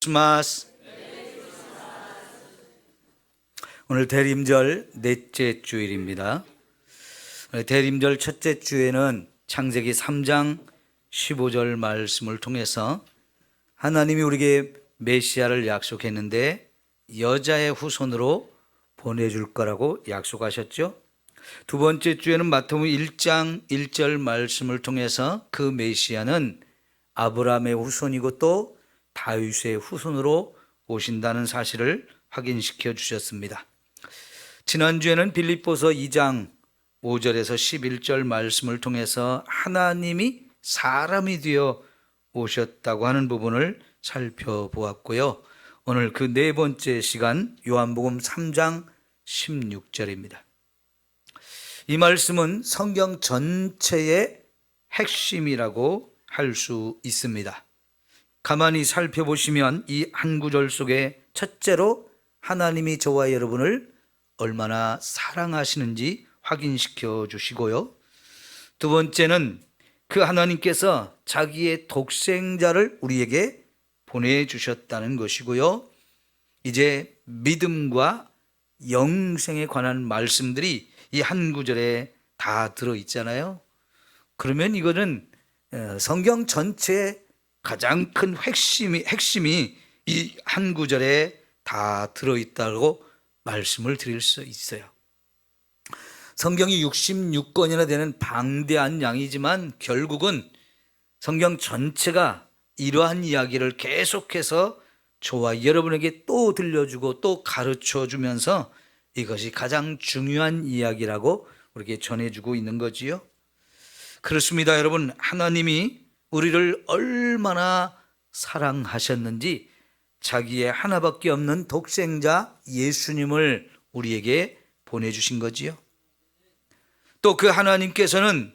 크리스마스. 오늘 대림절 넷째 주일입니다. 대림절 첫째 주에는 창세기 3장 15절 말씀을 통해서 하나님이 우리에게 메시아를 약속했는데 여자의 후손으로 보내줄 거라고 약속하셨죠. 두 번째 주에는 마태복음 1장 1절 말씀을 통해서 그 메시아는 아브라함의 후손이고 또 다윗의 후손으로 오신다는 사실을 확인시켜 주셨습니다. 지난주에는 빌립보서 2장 5절에서 11절 말씀을 통해서 하나님이 사람이 되어 오셨다고 하는 부분을 살펴보았고요. 오늘 그 네 번째 시간 요한복음 3장 16절입니다. 이 말씀은 성경 전체의 핵심이라고 할 수 있습니다. 가만히 살펴보시면 이 한 구절 속에 첫째로 하나님이 저와 여러분을 얼마나 사랑하시는지 확인시켜 주시고요. 두 번째는 그 하나님께서 자기의 독생자를 우리에게 보내주셨다는 것이고요. 이제 믿음과 영생에 관한 말씀들이 이 한 구절에 다 들어있잖아요. 그러면 이거는 성경 전체의 가장 큰 핵심이 이 한 구절에 다 들어있다고 말씀을 드릴 수 있어요. 성경이 66권이나 되는 방대한 양이지만 결국은 성경 전체가 이러한 이야기를 계속해서 저와 여러분에게 또 들려주고 또 가르쳐 주면서 이것이 가장 중요한 이야기라고 우리에게 전해주고 있는 거지요. 그렇습니다. 여러분, 하나님이 우리를 얼마나 사랑하셨는지 자기의 하나밖에 없는 독생자 예수님을 우리에게 보내주신 거지요. 또 그 하나님께서는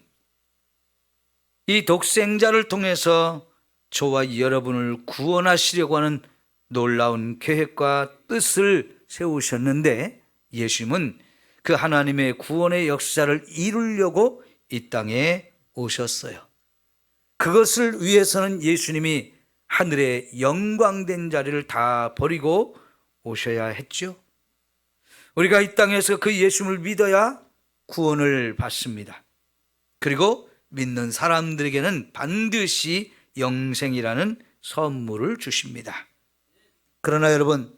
이 독생자를 통해서 저와 여러분을 구원하시려고 하는 놀라운 계획과 뜻을 세우셨는데 예수님은 그 하나님의 구원의 역사를 이루려고 이 땅에 오셨어요. 그것을 위해서는 예수님이 하늘의 영광된 자리를 다 버리고 오셔야 했죠. 우리가 이 땅에서 그 예수님을 믿어야 구원을 받습니다. 그리고 믿는 사람들에게는 반드시 영생이라는 선물을 주십니다. 그러나 여러분,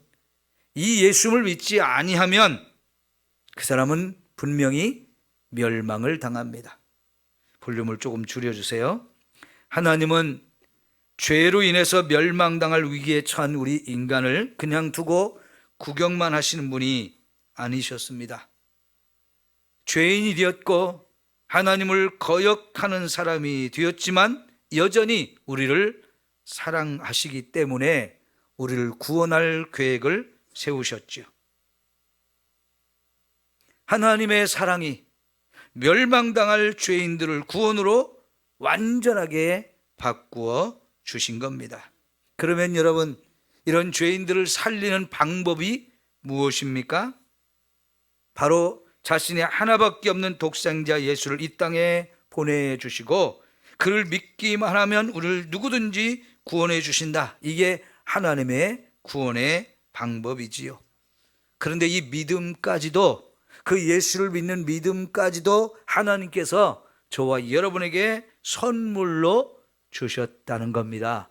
이 예수님을 믿지 아니하면 그 사람은 분명히 멸망을 당합니다. 볼륨을 조금 줄여주세요. 하나님은 죄로 인해서 멸망당할 위기에 처한 우리 인간을 그냥 두고 구경만 하시는 분이 아니셨습니다. 죄인이 되었고 하나님을 거역하는 사람이 되었지만 여전히 우리를 사랑하시기 때문에 우리를 구원할 계획을 세우셨죠. 하나님의 사랑이 멸망당할 죄인들을 구원으로 완전하게 바꾸어 주신 겁니다. 그러면 여러분, 이런 죄인들을 살리는 방법이 무엇입니까? 바로 자신의 하나밖에 없는 독생자 예수를 이 땅에 보내주시고 그를 믿기만 하면 우리를 누구든지 구원해 주신다. 이게 하나님의 구원의 방법이지요. 그런데 이 믿음까지도, 그 예수를 믿는 믿음까지도 하나님께서 저와 여러분에게 선물로 주셨다는 겁니다.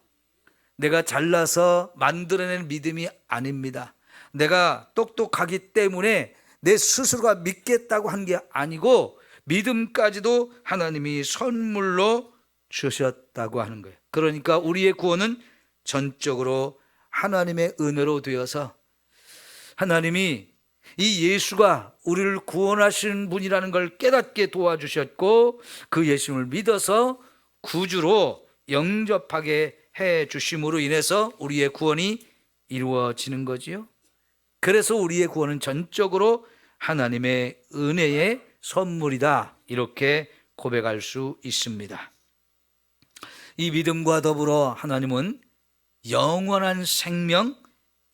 내가 잘나서 만들어낸 믿음이 아닙니다. 내가 똑똑하기 때문에 내 스스로가 믿겠다고 한 게 아니고 믿음까지도 하나님이 선물로 주셨다고 하는 거예요. 그러니까 우리의 구원은 전적으로 하나님의 은혜로 되어서 하나님이 이 예수가 우리를 구원하시는 분이라는 걸 깨닫게 도와주셨고 그 예수님을 믿어서 구주로 영접하게 해 주심으로 인해서 우리의 구원이 이루어지는 거지요. 그래서 우리의 구원은 전적으로 하나님의 은혜의 선물이다, 이렇게 고백할 수 있습니다. 이 믿음과 더불어 하나님은 영원한 생명,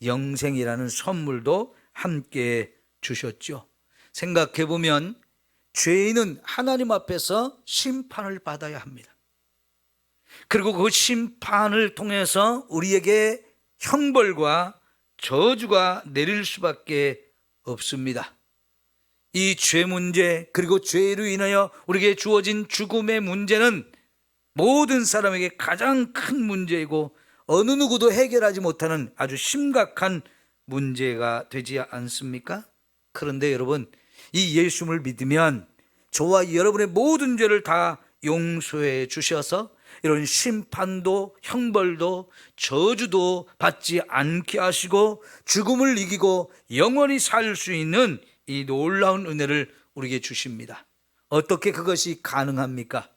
영생이라는 선물도 함께 주셨죠. 생각해 보면 죄인은 하나님 앞에서 심판을 받아야 합니다. 그리고 그 심판을 통해서 우리에게 형벌과 저주가 내릴 수밖에 없습니다. 이 죄 문제, 그리고 죄로 인하여 우리에게 주어진 죽음의 문제는 모든 사람에게 가장 큰 문제이고 어느 누구도 해결하지 못하는 아주 심각한 문제가 되지 않습니까? 그런데 여러분, 이 예수님을 믿으면 저와 여러분의 모든 죄를 다 용서해 주셔서 이런 심판도 형벌도 저주도 받지 않게 하시고 죽음을 이기고 영원히 살 수 있는 이 놀라운 은혜를 우리에게 주십니다. 어떻게 그것이 가능합니까?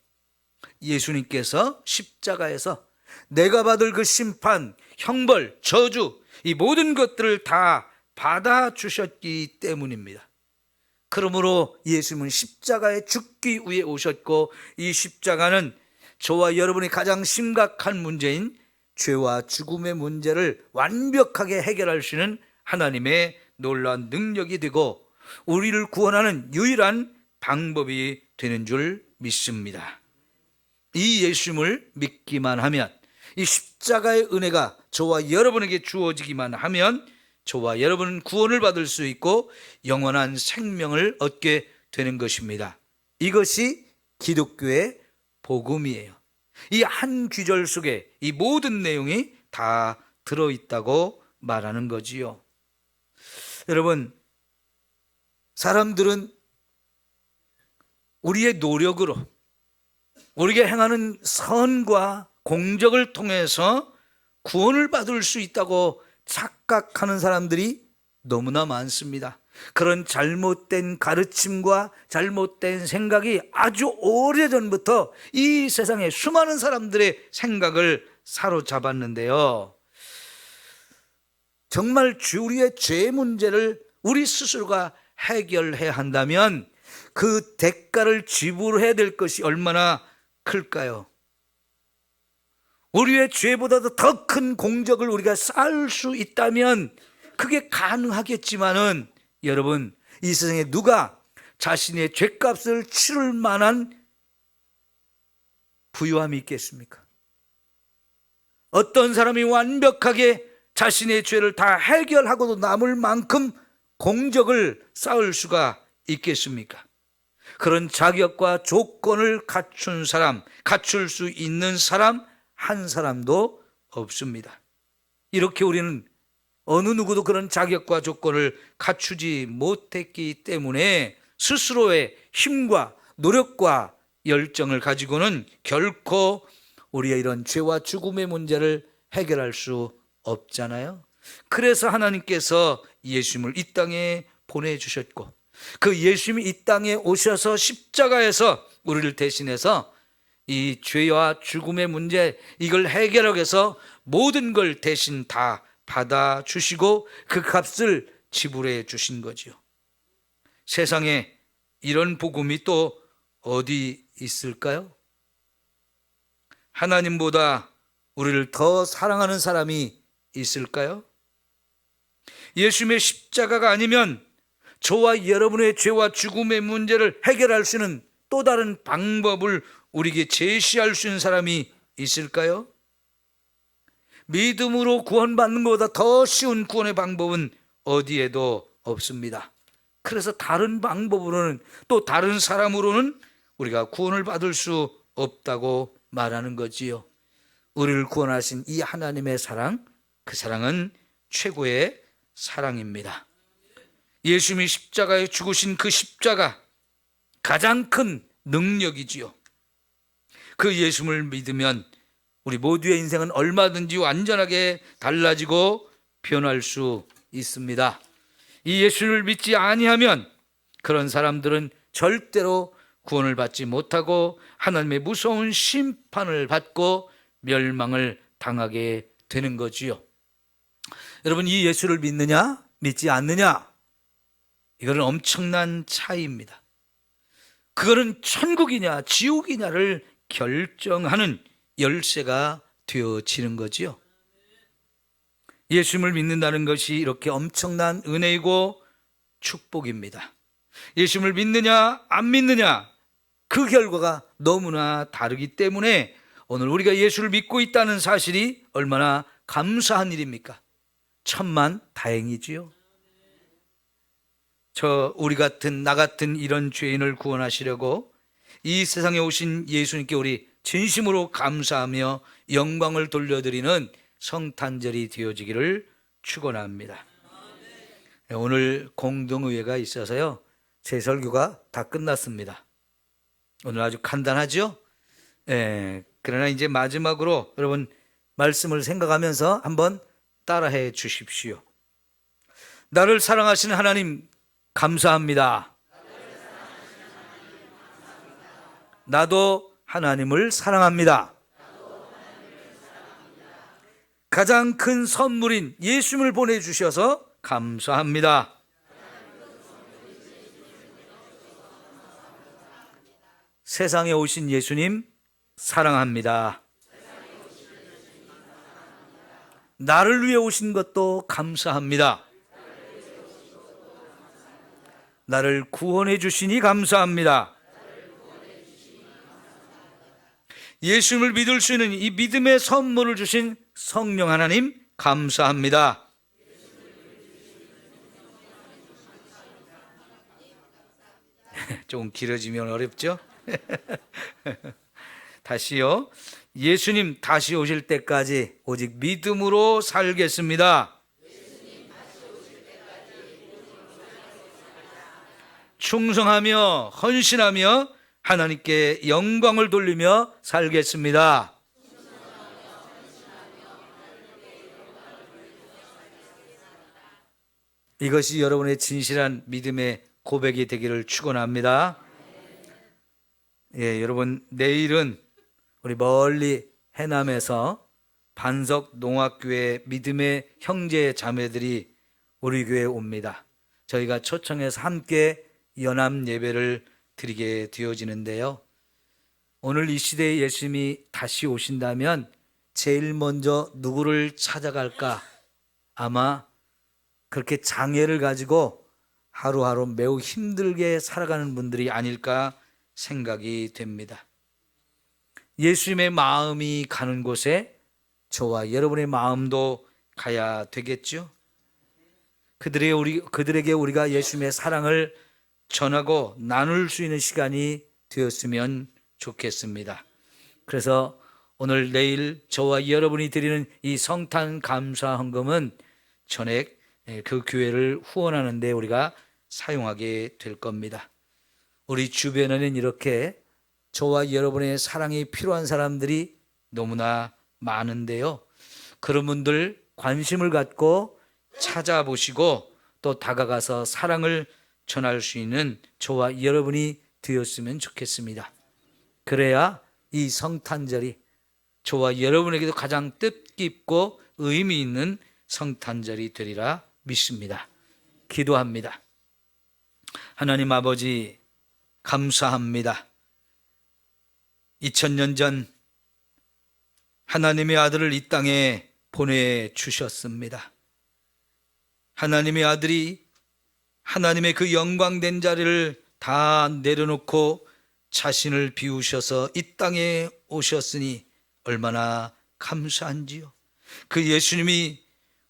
예수님께서 십자가에서 내가 받을 그 심판, 형벌, 저주, 이 모든 것들을 다 받아주셨기 때문입니다. 그러므로 예수님은 십자가에 죽기 위해 오셨고, 이 십자가는 저와 여러분이 가장 심각한 문제인 죄와 죽음의 문제를 완벽하게 해결할 수 있는 하나님의 놀라운 능력이 되고 우리를 구원하는 유일한 방법이 되는 줄 믿습니다. 이 예수님을 믿기만 하면, 이 십자가의 은혜가 저와 여러분에게 주어지기만 하면 저와 여러분은 구원을 받을 수 있고 영원한 생명을 얻게 되는 것입니다. 이것이 기독교의 복음이에요. 이 한 귀절 속에 이 모든 내용이 다 들어있다고 말하는 거지요. 여러분, 사람들은 우리의 노력으로 우리가 행하는 선과 공적을 통해서 구원을 받을 수 있다고 착각하는 사람들이 너무나 많습니다. 그런 잘못된 가르침과 잘못된 생각이 아주 오래전부터 이 세상의 수많은 사람들의 생각을 사로잡았는데요. 정말 우리의 죄 문제를 우리 스스로가 해결해야 한다면 그 대가를 지불해야 될 것이 얼마나 클까요? 우리의 죄보다도 더 큰 공적을 우리가 쌓을 수 있다면 그게 가능하겠지만은, 여러분, 이 세상에 누가 자신의 죄값을 치를 만한 부유함이 있겠습니까? 어떤 사람이 완벽하게 자신의 죄를 다 해결하고도 남을 만큼 공적을 쌓을 수가 있겠습니까? 그런 자격과 조건을 갖춘 사람, 갖출 수 있는 사람 한 사람도 없습니다. 이렇게 우리는 어느 누구도 그런 자격과 조건을 갖추지 못했기 때문에 스스로의 힘과 노력과 열정을 가지고는 결코 우리의 이런 죄와 죽음의 문제를 해결할 수 없잖아요. 그래서 하나님께서 예수님을 이 땅에 보내주셨고, 그 예수님이 이 땅에 오셔서 십자가에서 우리를 대신해서 이 죄와 죽음의 문제, 이걸 해결하기 위해서 모든 걸 대신 다 받아주시고 그 값을 지불해 주신 거지요. 세상에 이런 복음이 또 어디 있을까요? 하나님보다 우리를 더 사랑하는 사람이 있을까요? 예수님의 십자가가 아니면 저와 여러분의 죄와 죽음의 문제를 해결할 수 있는 또 다른 방법을 우리에게 제시할 수 있는 사람이 있을까요? 믿음으로 구원받는 것보다 더 쉬운 구원의 방법은 어디에도 없습니다. 그래서 다른 방법으로는, 또 다른 사람으로는 우리가 구원을 받을 수 없다고 말하는 거지요. 우리를 구원하신 이 하나님의 사랑, 그 사랑은 최고의 사랑입니다. 예수님이 십자가에 죽으신 그 십자가, 가장 큰 능력이지요. 그 예수님을 믿으면 우리 모두의 인생은 얼마든지 완전하게 달라지고 변할 수 있습니다. 이 예수를 믿지 아니하면 그런 사람들은 절대로 구원을 받지 못하고 하나님의 무서운 심판을 받고 멸망을 당하게 되는 거지요. 여러분, 이 예수를 믿느냐 믿지 않느냐, 이거는 엄청난 차이입니다. 그거는 천국이냐 지옥이냐를 결정하는 열쇠가 되어지는 거지요. 예수님을 믿는다는 것이 이렇게 엄청난 은혜이고 축복입니다. 예수님을 믿느냐 안 믿느냐, 그 결과가 너무나 다르기 때문에 오늘 우리가 예수를 믿고 있다는 사실이 얼마나 감사한 일입니까? 천만 다행이지요. 나 같은 이런 죄인을 구원하시려고 이 세상에 오신 예수님께 우리 진심으로 감사하며 영광을 돌려드리는 성탄절이 되어지기를 축원합니다. 오늘 공동의회가 있어서요, 제 설교가 다 끝났습니다. 오늘 아주 간단하죠? 그러나 이제 마지막으로 여러분 말씀을 생각하면서 한번 따라해 주십시오. 나를 사랑하시는 하나님 감사합니다. 나도 하나님을 사랑합니다. 가장 큰 선물인 예수님을 보내주셔서 감사합니다. 세상에 오신 예수님 사랑합니다. 나를 위해 오신 것도 감사합니다. 나를 구원해 주시니 감사합니다. 예수님을 믿을 수 있는 이 믿음의 선물을 주신 성령 하나님 감사합니다. 조금 길어지면 어렵죠? 다시요. 예수님 다시 오실 때까지 오직 믿음으로 살겠습니다. 충성하며 헌신하며 하나님께 영광을 돌리며 살겠습니다. 이것이 여러분의 진실한 믿음의 고백이 되기를 축원합니다. 여러분 내일은 우리 멀리 해남에서 반석 농학교회 믿음의 형제 자매들이 우리 교회에 옵니다. 저희가 초청해서 함께 연합 예배를 드리게 되어지는데요. 오늘 이 시대에 예수님이 다시 오신다면 제일 먼저 누구를 찾아갈까? 아마 그렇게 장애를 가지고 하루하루 매우 힘들게 살아가는 분들이 아닐까 생각이 됩니다. 예수님의 마음이 가는 곳에 저와 여러분의 마음도 가야 되겠죠? 그들에게 우리가 예수님의 사랑을 전하고 나눌 수 있는 시간이 되었으면 좋겠습니다. 그래서 오늘 내일 저와 여러분이 드리는 이 성탄 감사 헌금은 전액 그 교회를 후원하는 데 우리가 사용하게 될 겁니다. 우리 주변에는 이렇게 저와 여러분의 사랑이 필요한 사람들이 너무나 많은데요. 그런 분들 관심을 갖고 찾아보시고 또 다가가서 사랑을 전할 수 있는 저와 여러분이 되었으면 좋겠습니다. 그래야 이 성탄절이 저와 여러분에게도 가장 뜻깊고 의미 있는 성탄절이 되리라 믿습니다. 기도합니다. 하나님 아버지 감사합니다. 2000년 전 하나님의 아들을 이 땅에 보내주셨습니다. 하나님의 아들이 하나님의 그 영광된 자리를 다 내려놓고 자신을 비우셔서 이 땅에 오셨으니 얼마나 감사한지요. 그 예수님이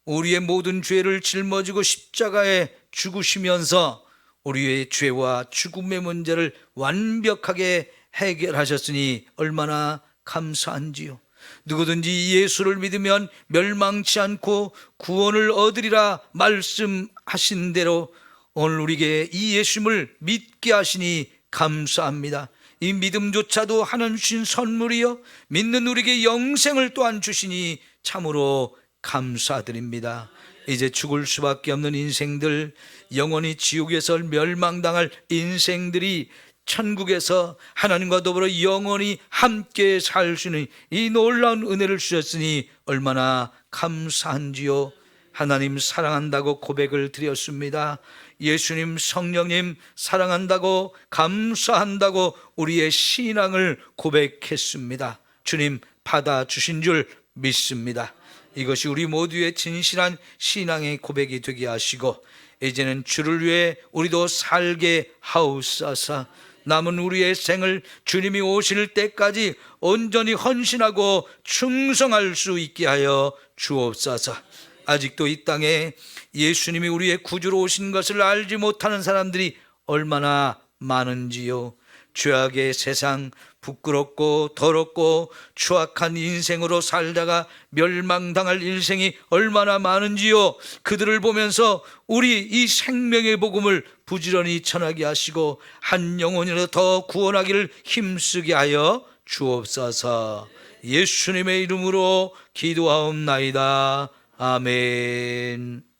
우리의 모든 죄를 짊어지고 십자가에 죽으시면서 우리의 죄와 죽음의 문제를 완벽하게 해결하셨으니 얼마나 감사한지요. 누구든지 예수를 믿으면 멸망치 않고 구원을 얻으리라 말씀하신 대로 오늘 우리에게 이 예수님을 믿게 하시니 감사합니다. 이 믿음조차도 하나님 주신 선물이요 믿는 우리에게 영생을 또한 주시니 참으로 감사드립니다. 이제 죽을 수밖에 없는 인생들, 영원히 지옥에서 멸망당할 인생들이 천국에서 하나님과 더불어 영원히 함께 살 수 있는 이 놀라운 은혜를 주셨으니 얼마나 감사한지요. 하나님 사랑한다고 고백을 드렸습니다. 예수님, 성령님 사랑한다고 감사한다고 우리의 신앙을 고백했습니다. 주님 받아주신 줄 믿습니다. 이것이 우리 모두의 진실한 신앙의 고백이 되게 하시고 이제는 주를 위해 우리도 살게 하옵소서. 남은 우리의 생을 주님이 오실 때까지 온전히 헌신하고 충성할 수 있게 하여 주옵소서. 아직도 이 땅에 예수님이 우리의 구주로 오신 것을 알지 못하는 사람들이 얼마나 많은지요. 죄악의 세상, 부끄럽고 더럽고 추악한 인생으로 살다가 멸망당할 인생이 얼마나 많은지요. 그들을 보면서 우리 이 생명의 복음을 부지런히 전하게 하시고 한 영혼이라도 더 구원하기를 힘쓰게 하여 주옵소서. 예수님의 이름으로 기도하옵나이다. 아멘.